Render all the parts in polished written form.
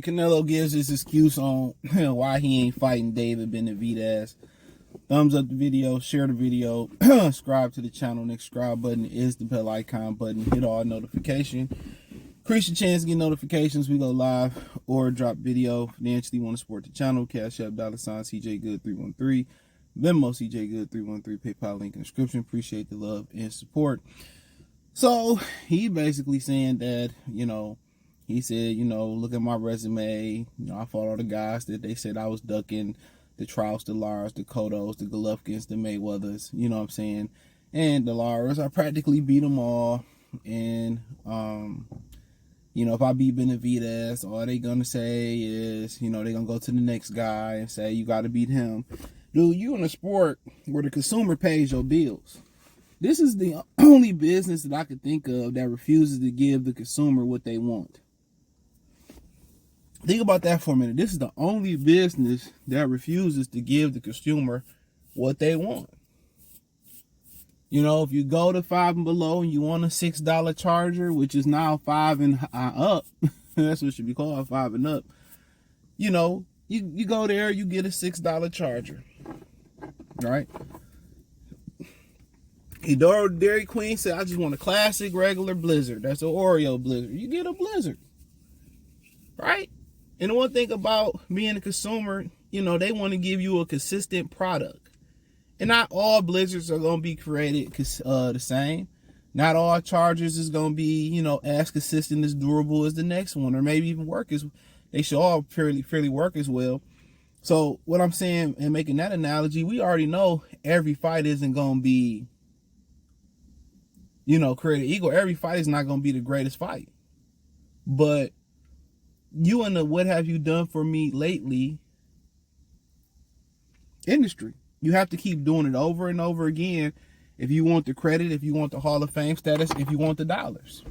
right, Canelo gives his excuse on why he ain't fighting David Benavidez. Thumbs up the video, share the video, subscribe to the channel. Next subscribe button is the bell icon button. Hit all notification. Increase your chance to get notifications. We go live or drop video. Financially want to support the channel. Cash App, $CJ Good 313. Venmo, CJ Good 313. PayPal link in the description. Appreciate the love and support. So he basically saying that, he said, look at my resume. I fought all the guys that they said I was ducking. The Trouts, the Lars, the Cottos, the Golovkins, the Mayweathers, you know what I'm saying? And the Lars, I practically beat them all. And, if I beat Benavidez, all they going to say is, they're going to go to the next guy and say, you got to beat him. Dude, you in a sport where the consumer pays your bills. This is the only business that I could think of that refuses to give the consumer what they want. Think about that for a minute. This is the only business that refuses to give the consumer what they want. If you go to Five and Below and you want a $6 charger, which is now $5 and up, that's what it should be called, $5 and up. You go there, you get a $6 charger, right? Dairy Queen said, I just want a classic regular Blizzard. That's an Oreo Blizzard. You get a Blizzard, right? And the one thing about being a consumer, they want to give you a consistent product. And not all Blizzards are going to be created the same. Not all chargers is going to be, as consistent, as durable as the next one, or maybe even they should all fairly work as well. So what I'm saying and making that analogy, we already know every fight isn't going to be, created equal. Every fight is not going to be the greatest fight. But you in the what have you done for me lately industry, you have to keep doing it over and over again if you want the credit, if you want the Hall of Fame status, if you want the dollars.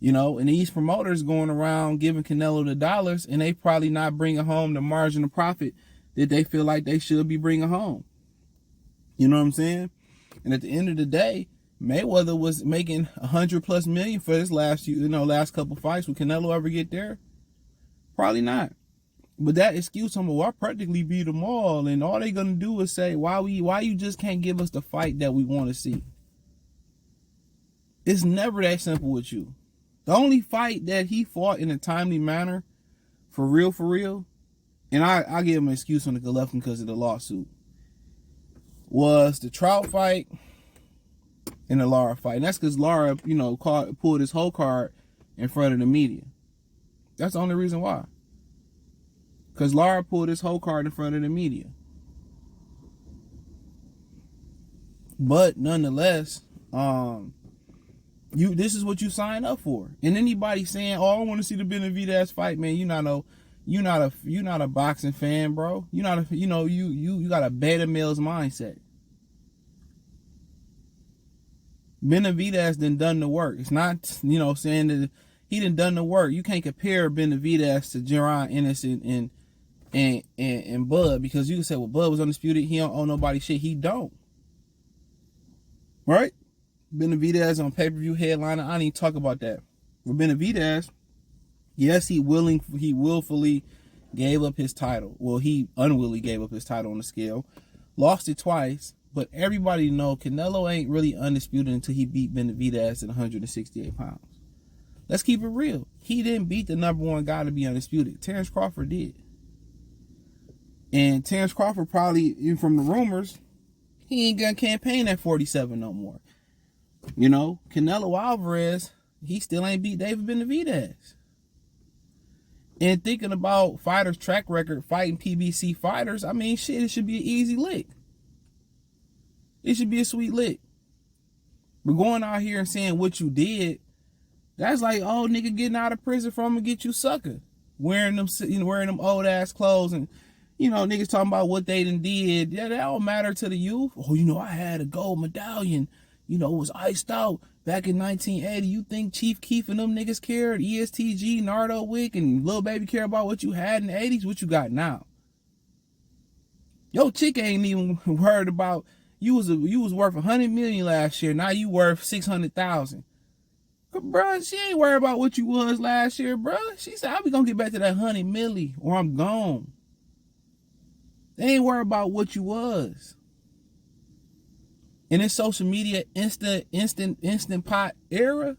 And these promoters going around giving Canelo the dollars, and they probably not bringing home the margin of profit that they feel like they should be bringing home. You know what I'm saying? And at the end of the day, Mayweather was making $100+ million for his last couple fights. Will Canelo ever get there? Probably not. But that excuse, I practically beat them all, and all they gonna do is say, why you just can't give us the fight that we want to see? It's never that simple with you. The only fight that he fought in a timely manner, for real, and I give him an excuse on the Golovkin because of the lawsuit, was the Trout fight and the Lara fight. And that's because Lara, pulled his whole card in front of the media. That's the only reason why. Because Lara pulled his whole card in front of the media. But nonetheless, this is what you sign up for. And anybody saying, "Oh, I want to see the Benavidez fight," man, you're not a boxing fan, bro. You got a beta male's mindset. Benavidez done the work. It's not, saying that he done the work. You can't compare Benavidez to Jaron Innocent and Bud, because you can say, well, Bud was undisputed. He don't owe nobody shit. He don't. Right? Benavidez on pay-per-view headliner. I didn't even talk about that. For Benavidez, yes, he willfully gave up his title. Well, he unwillingly gave up his title on the scale. Lost it twice. But everybody know Canelo ain't really undisputed until he beat Benavidez at 168 pounds. Let's keep it real. He didn't beat the number one guy to be undisputed. Terrence Crawford did. And Terrence Crawford probably, even from the rumors, he ain't gonna campaign at 47 no more. Canelo Alvarez, he still ain't beat David Benavidez. And thinking about fighters' track record fighting PBC fighters, it should be an easy lick. It should be a sweet lick. But going out here and saying what you did, that's like, oh, nigga getting out of prison from to get you sucker. Wearing them old ass clothes and, niggas talking about what they done did. Yeah, that don't matter to the youth. Oh, I had a gold medallion. It was iced out back in 1980. You think Chief Keef and them niggas cared? ESTG, Nardo Wick, and Lil Baby care about what you had in the 80s? What you got now? Yo, chick ain't even worried about. You was worth $100 million last year. Now you worth $600,000. Bruh, she ain't worried about what you was last year, bruh. She said, I'll be gonna get back to that 100 milli or I'm gone. They ain't worried about what you was. In this social media instant pot era,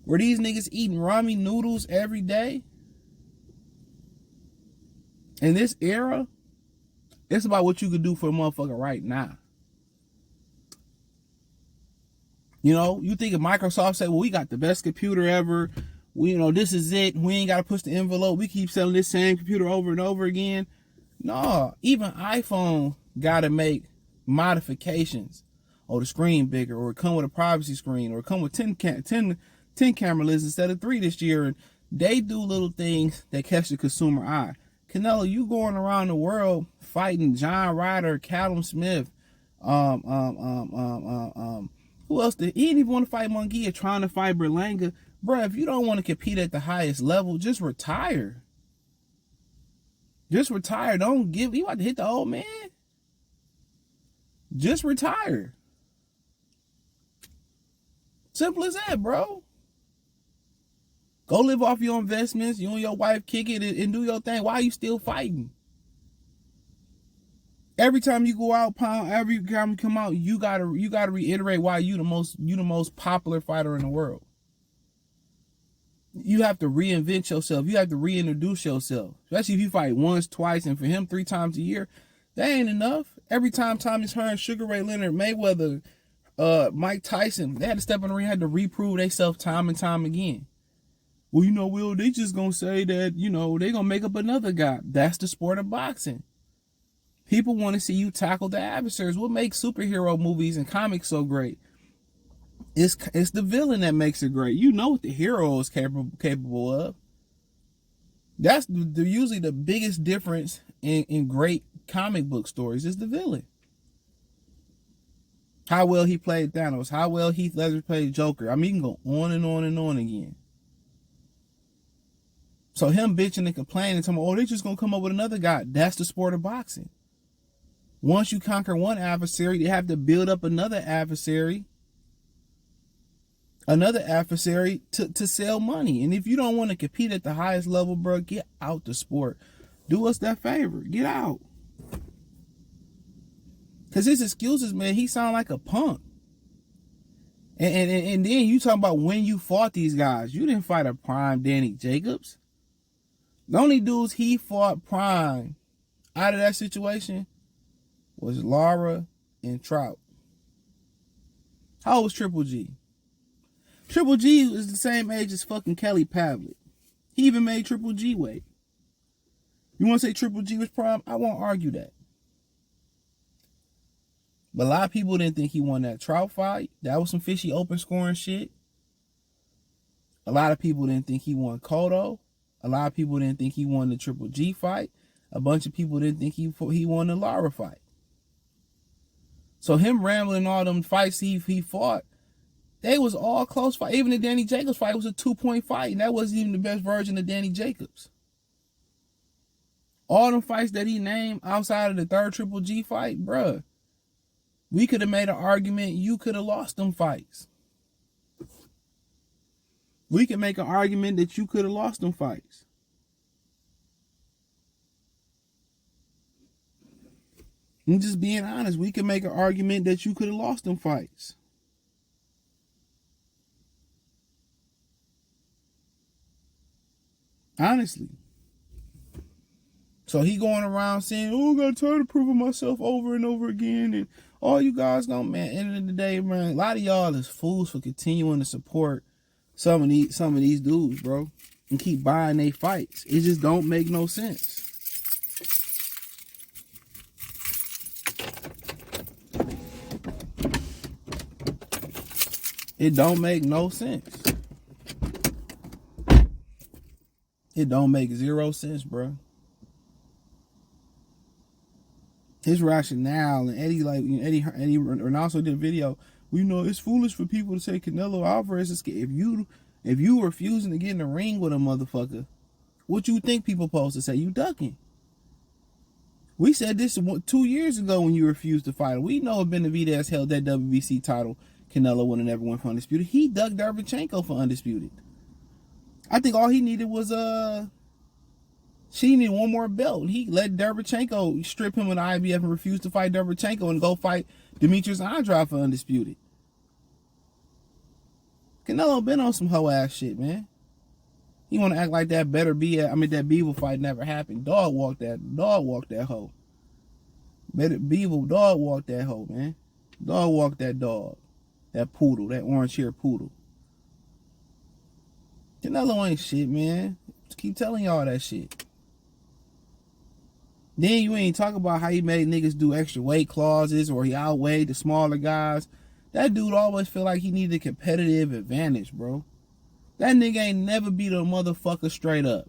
where these niggas eating ramen noodles every day, in this era, it's about what you could do for a motherfucker right now. You know, you think if Microsoft said, well, we got the best computer ever. We, you know, this is it. We ain't got to push the envelope. We keep selling this same computer over and over again. No, even iPhone got to make modifications. Or the screen bigger, or come with a privacy screen, or come with 10 camera lenses instead of 3 this year. And they do little things that catch the consumer eye. Canelo, you going around the world fighting John Ryder, Callum Smith, who else he didn't even want to fight Munguia, trying to fight Berlanga. Bruh, if you don't want to compete at the highest level, just retire. Just retire. Don't give, you about to hit the old man? Just retire. Simple as that, bro. Go live off your investments. You and your wife kick it and do your thing. Why are you still fighting? Every time you go out, every time you come out, you gotta reiterate why you the most popular fighter in the world. You have to reinvent yourself. You have to reintroduce yourself. Especially if you fight once, twice, and for him 3 times a year, that ain't enough. Every time Thomas Hearn, Sugar Ray Leonard, Mayweather, Mike Tyson, they had to step in the ring, had to reprove themselves time and time again. Well, you know, Will, they just gonna say that, you know, they gonna make up another guy. That's the sport of boxing. People want to see you tackle the adversaries. What makes superhero movies and comics so great? It's the villain that makes it great. You know what the hero is capable of. That's usually the biggest difference in great comic book stories is the villain. How well he played Thanos. How well Heath Ledger played Joker. I mean, you can go on and on and on again. So him bitching and complaining to me, oh, they just going to come up with another guy. That's the sport of boxing. Once you conquer one adversary, you have to build up another adversary to sell money. And if you don't want to compete at the highest level, bro, get out the sport. Do us that favor. Get out. Because his excuses, man, he sound like a punk. And then you talking about when you fought these guys. You didn't fight a prime Danny Jacobs. The only dudes he fought prime out of that situation was Lara and Trout. How old was Triple G? Triple G was the same age as fucking Kelly Pavlik. He even made Triple G weight. You want to say Triple G was prime? I won't argue that. But a lot of people didn't think he won that Trout fight. That was some fishy open scoring shit. A lot of people didn't think he won Cotto. A lot of people didn't think he won the Triple G fight. A bunch of people didn't think he won the Lara fight. So him rambling all them fights he fought, they was all close fight. Even the Danny Jacobs fight was a 2-point fight, and that wasn't even the best version of Danny Jacobs. All them fights that he named outside of the third Triple G fight, bruh, we could have made an argument you could have lost them fights. We can make an argument that you could have lost them fights. I'm just being honest. We can make an argument that you could have lost them fights. Honestly. So he going around saying, oh, I got tired of proving myself over and over again. And all you guys gonna, man, end of the day, man, a lot of y'all is fools for continuing to support some of these dudes, bro. And keep buying their fights. It just don't make no sense. It don't make no sense. It don't make 0 sense, bro. His rationale, and Eddie Ronaldo did a video. We know it's foolish for people to say Canelo Alvarez is scared. If you refusing to get in the ring with a motherfucker, what you think people supposed to say? You ducking. We said this 2 years ago when you refused to fight him. We know if Benavidez held that WBC title, Canelo would have never went for Undisputed. He dug Derevchenko for Undisputed. I think all he needed was she needed one more belt. He let Derevchenko strip him of the IBF and refuse to fight Derevchenko and go fight Demetrius Andrade for Undisputed. Canelo been on some hoe ass shit, man. He want to act like that that Beaver fight never happened. Dog walked that hoe. Beaver dog walked that hoe, man. Dog walked that dog. That poodle, that orange hair poodle. Canelo ain't shit, man. Just keep telling y'all that shit. Then you ain't talk about how he made niggas do extra weight clauses or he outweighed the smaller guys. That dude always feel like he needed a competitive advantage, bro. That nigga ain't never beat a motherfucker straight up.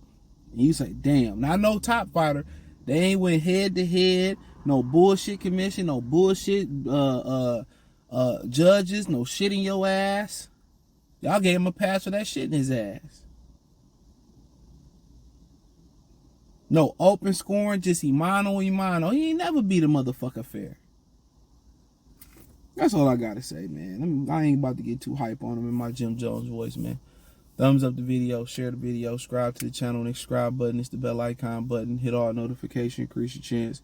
And you say, damn, not no top fighter. They ain't went head to head. No bullshit commission, no bullshit judges, no shit in your ass. Y'all gave him a pass for that shit in his ass. No open scoring, just Imano. He ain't never beat a motherfucker fair. That's all I gotta say, man. I ain't about to get too hype on him in my Jim Jones voice, man. Thumbs up the video, share the video, subscribe to the channel. Next subscribe button is the bell icon button. Hit all notifications, increase your chance.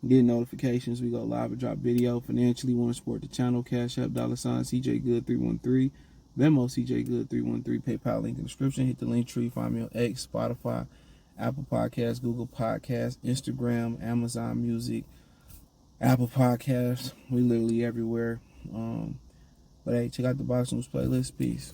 Get notifications. We go live and drop video. Financially, want to support the channel. Cash App, $CJ Good 313. Venmo, CJ Good 313. PayPal link in the description. Hit the link tree. Find me on X, Spotify, Apple Podcasts, Google Podcasts, Instagram, Amazon Music, Apple Podcasts. We literally everywhere. But hey, check out the Box News playlist. Peace.